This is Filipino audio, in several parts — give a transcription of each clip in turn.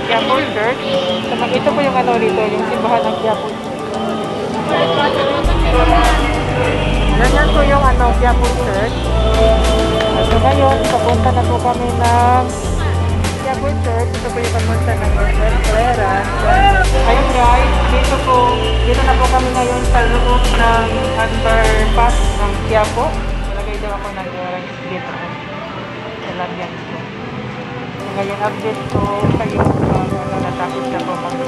Quiapo Church. So, ito po yung ano dito, yung simbahan ng Quiapo Church. Ganyan po yung ano, Quiapo Church. So ngayon, papunta na po kami ng Quiapo Church. Ito po yung papunta ng Hotel Clearance. Ayun guys, dito na po kami ngayon sa loob ng underpass ng Quiapo. Talagay daw ako ng orange dito po. Talagyan ko. So ngayon, update ko kayo natapos na po kami.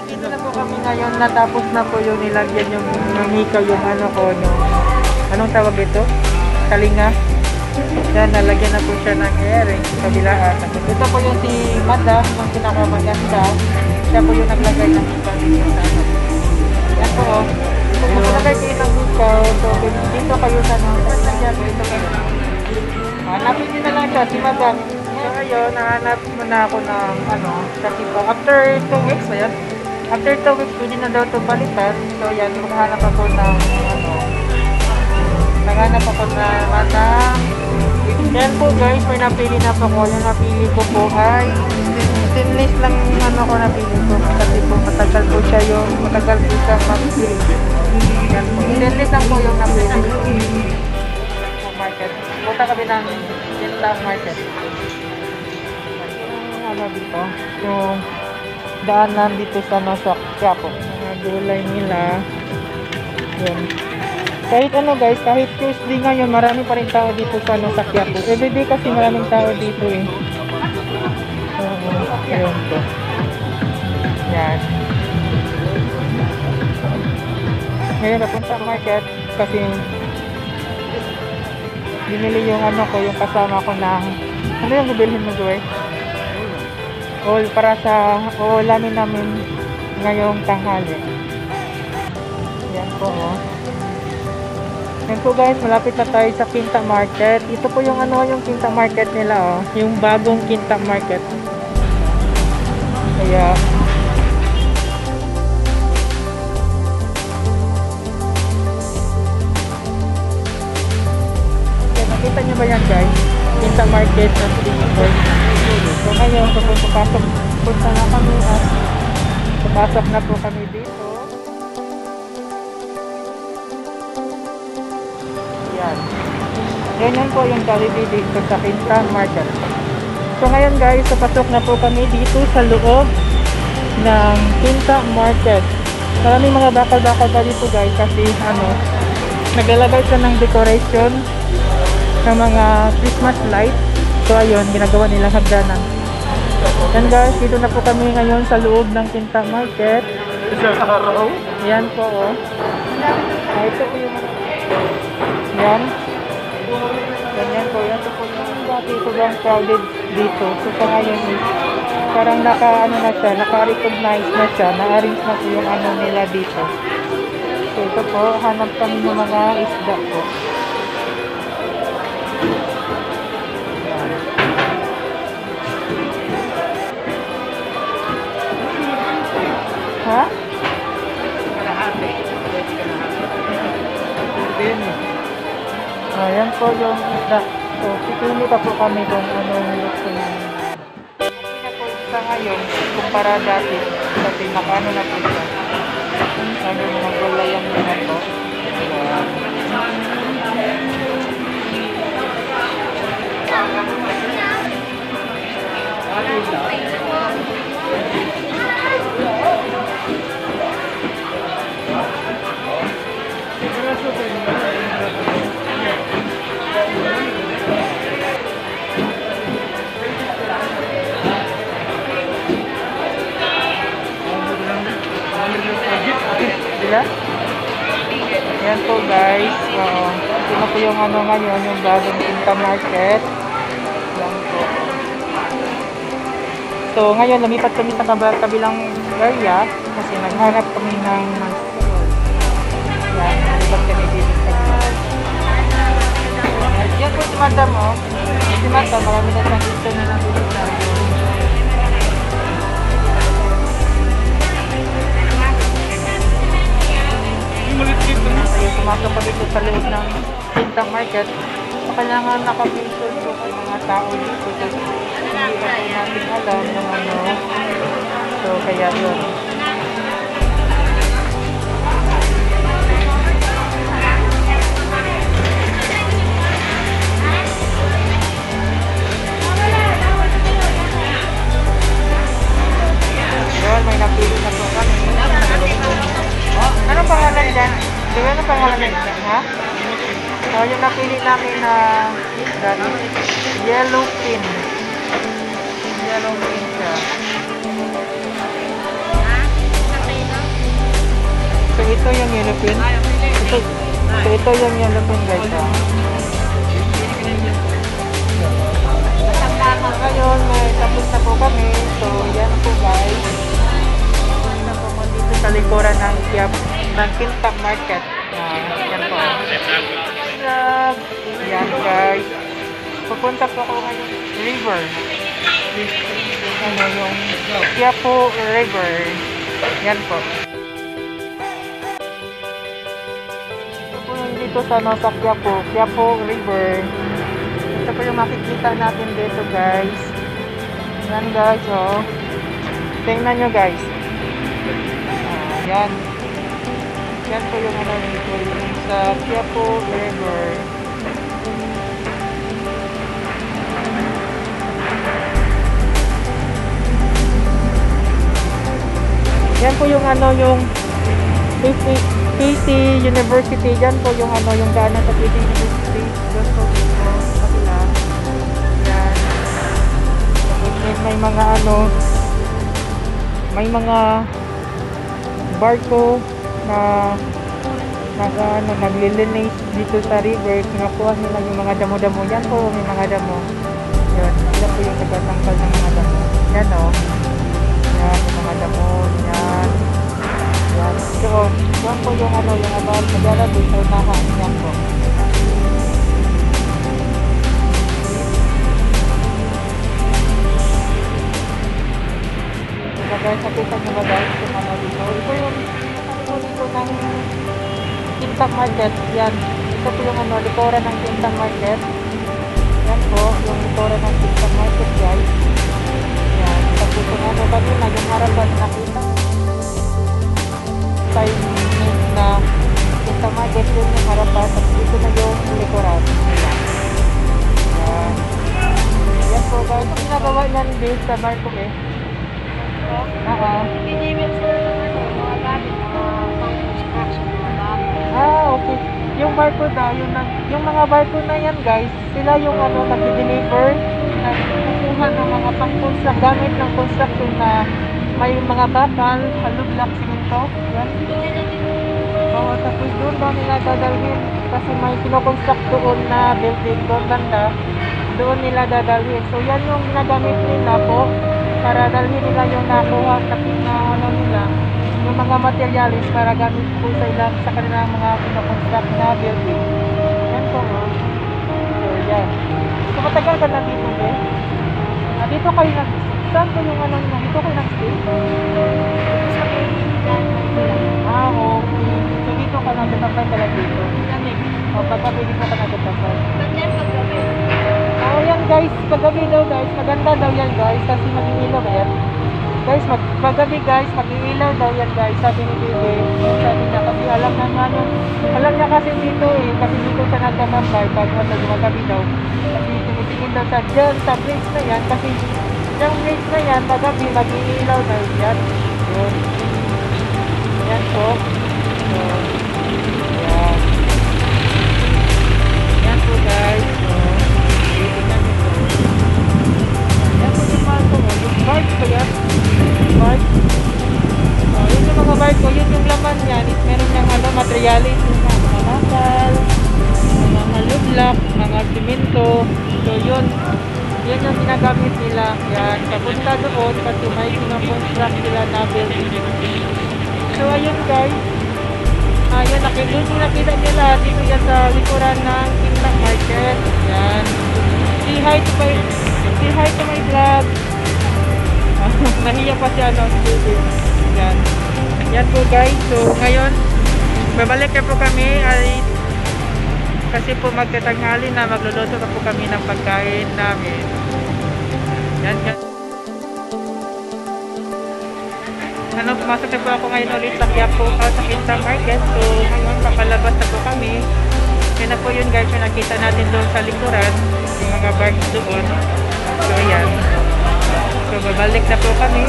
Dito na po kami ngayon, natapos na po yung nilagyan yung hikaw yung ano ko, anong tawag ito? Kalinga. Yan, nalagyan na po siya ng airing sa kabilaan. Ito po yung si Madam, yung pinakamaganda. Siya po yung naglagay ng hikaw dito sa ano. Yan po, kung maglagay kayo ng hikaw, so dito kayo sa ito kayo. Hanapin nyo na lang siya, si Madam. So ayun, nahanap mo na ako ng ano, kasi po, after 2 weeks ba yan? After 2 weeks, pwede na daw ito palitan. So yan, maghanap ako ng ano, naghanap ako naman ng yan po guys, may napili na po ko. Yung napili ko po ay stainless lang yung ano ko napili ko. Kasi po matagal po siya mag-pili. Yan po, stainless lang po yung napili ko. Market. Punta kami ng Gentile Market. Ano dito? Yung daanan dito sa Quiapo. Mga gulay nila. Yan. Kahit ano guys, kahit Tuesday ngayon, marami pa rin tao dito sa Quiapo. Everyday kasi maraming tao dito eh. Ayun po. Yan. Ngayon napunta sa market kasi binili yung ano ko, yung kasama ko ng ano yung bibilhin mo Joy? Para sa uulamin namin ngayong tanghali. Yan po oh. Yan po guys, malapit na tayo sa Quinta Market. Ito po yung ano, yung Quinta Market nila oh. Yung bagong Quinta Market. Kaya nakita nyo ba yan guys? Quinta Market na Singapore. So ngayon, punta na kami at papasok na po kami dito. Yan. Yan po yung Jollibee dito sa Quinta Market. So ngayon guys, papasok na po kami dito sa loob ng Quinta Market. Maraming mga bakal-bakal pa dito guys kasi ano, naglalagay siya ng decoration ng mga Christmas light. So ayun, ginagawa nilang hagdanan. Yan guys, dito na po kami ngayon sa loob ng Quinta Market. Yan po oh. Ito po yung yan. Ganyan po. Yan po yung dati sobrang crowded dito. So sa ngayon is parang naka-recognize na siya. Na-arrange na po yung ano nila dito. So ito po, hanap kami ng mga isda po. Ha? Ayan po yung isda. So, pipili pa po kami kung anong gusto nyo. Hindi na po sa ngayon, kumpara dati, kasi nakaano na po siya. Ano mga gulayan nila po. Sila? Yan po guys. Ito na po yung ano ngayon, yung bagong Quinta Market. Yan po. So ngayon, lumipat kami sa kabilang area kasi naghanap kami ng yan, lumipat kami dito sa yan po si Madam oh. Si Madam, marami na siyang gusto na lang dito sa pumasok pa dito sa loob ng Quinta Market. So, kailangan naka-filter po ang mga tao dito. So, hindi natin alam ng ano. So, kaya yun. Yun, may napili na po kami. Anong pangalan dyan? Di ba anong pangalan dyan, ha? So, yung napili namin na yellow pin. Yellow pin siya. So, ito yung yellow pin. Ito yung yellow pin, guys. Ngayon, may tapos na po kami. So, yan po, guys. Tapos na po dito sa likuran ng Quintang Market. Yan po. Yan, guys. Pupunta po ako ngayon river. Ano yung Quiapo River. Yan po. Ito po yung dito sa Quiapo River. Ito po yung makikita natin dito, guys. Yan, guys, oh. Tingnan nyo, guys. Yan. Yan po yung ano dito, yung sa Quiapo River. Yan po yung ano, yung PT University. Yan po yung ano, yung daanan sa PT University. Yan po dito, kapila. Yan. May mga ano, may mga barko na naglilinis dito sa river. Pinakuha nila yung mga damo-damo. Yan po, may mga damo. Yan, sila po yung nagtatangkal ng mga damo. Yan, o. Yan, yung mga damo. Yan. Yan. So, yan po yung ano, yung abal magala doon sa unahan. Yan po. So, guys, nakita nyo ba, guys, yung ano dito. Ito yung dito ng Quintang Market. Yan. Ito po yung ano, likuran ng Quintang Market. Yan po, yung likuran ng Quintang Market, guys. Yan. Tapos kung ano kanina, yung harapan nakita. Time na Quintang Market yun yung harapan. Tapos dito na yung likuran. Yan. Yan po, guys. Ang ginagawa yan din sa barko eh. Okay. Yung barko daw, yung mga barko na yan, guys, sila yung ano, nag-deliver, nagkukuha ng mga pang-construct, gamit ng construction na may mga bakal, halublock, simento, yan. Oo, tapos doon daw nila dadalhin, kasi may kinoconstruct doon na building, doon banda, doon nila dadalhin. So yan yung ginagamit nila po, para dalhin nila yung nakuha, kasi na ano nila, yung mga materialis para gamit po sa kanilang mga kinoconstruct na building. Yan po, oh. So, yan. So, matagal ka na dito, eh? Dito kayo saan po yung ano nyo? Dito kayo nag-stay? Okay. So, dito ka nagtatapay pala dito? O, paggabi dito ka nagtatapay. Yan, guys. Paggabi daw, guys. Maganda daw yan, guys. Kasi mag-iilaw yan. Guys, paggabi guys, mag-iilaw daw yan, guys, sabi ni Bibi. Sabi niya kasi alam niya kasi dito eh, kasi dito siya nagtatambay pag gumagabi daw. Kasi tinitingin daw sa dyan, sa bridge na yan, kasi yung bridge na yan, paggabi, mag-iilaw daw yan. Yun. Yan po. So, yan. Yan po, guys. So, titignan nyo po. Yan po yung mga po, yung barge po yan. Barge. So, yun yung mga barge ko, yun yung laman yan. Meron ng ano, materialis, yung mga bakal, mga halublock, mga simento. So, yun yung ginagamit nila. Yan, papunta doon kasi may kinoconstruct sila na building. So, ayun guys. Ayun, nakita nila dito yan sa likuran ng Quintang Market. Yan. Say hi to my vlog. Nahiya pa siya, no? Yan. Yan po guys. So ngayon, babalik na po kami ay kasi po magtatanghali na, magluluto na po kami ng pagkain namin. Yan. pumasok na po ako ngayon ulit sa Quiapo, sa Quinta Market. So, ngayon papalabas na po kami. Yan na po yun guys, yung nakita natin doon sa likuran, yung mga bags doon. So, ayan. So, babalik na po kami.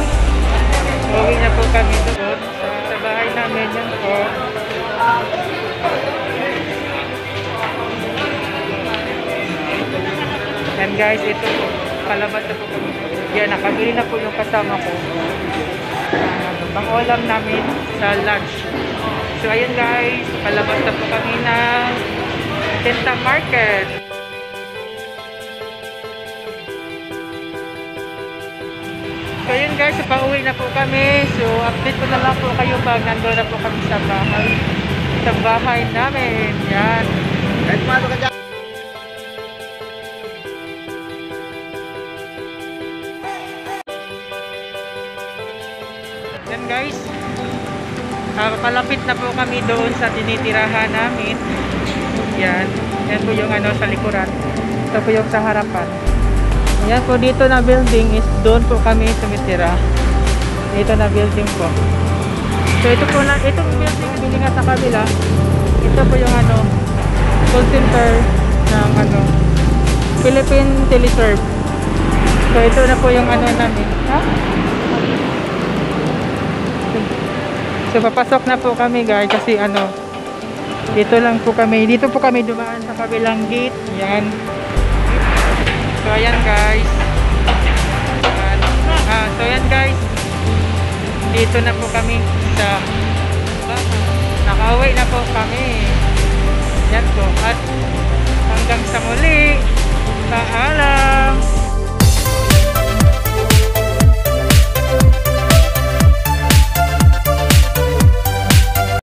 Uwi na po kami doon sa bahay namin. Yan po. Yan guys, ito po. Palabas na po kami. Yan, nakabili na po yung kasama ko. Pang-ulam namin sa lunch. So, ayun guys. Palabas na po kami ng Quinta Market. So, ayun guys. Pauwi na po kami. So, update ko na lang po kayo pag nandun na po kami sa bahay. Sa bahay namin. Yan. Kahit paano ka dyan. Yan guys, palapit na po kami doon sa tinitirahan namin. Yan po yung ano sa likuran. Ito po yung sa harapan. Yan po, dito na building is doon po kami tumitira. Dito na building po. So ito po na, itong building na bilingan sa kabila. Ito po yung ano, call center ng ano, Philippine Teleserve. So ito na po yung ano namin. Ha? So papasok na po kami guys kasi ano, dito po kami dumaan sa kabilang gate. Yan. So ayan guys. So ayan guys. Dito na po kami sa nakauwi na po kami. Yan po. At hanggang sa muli.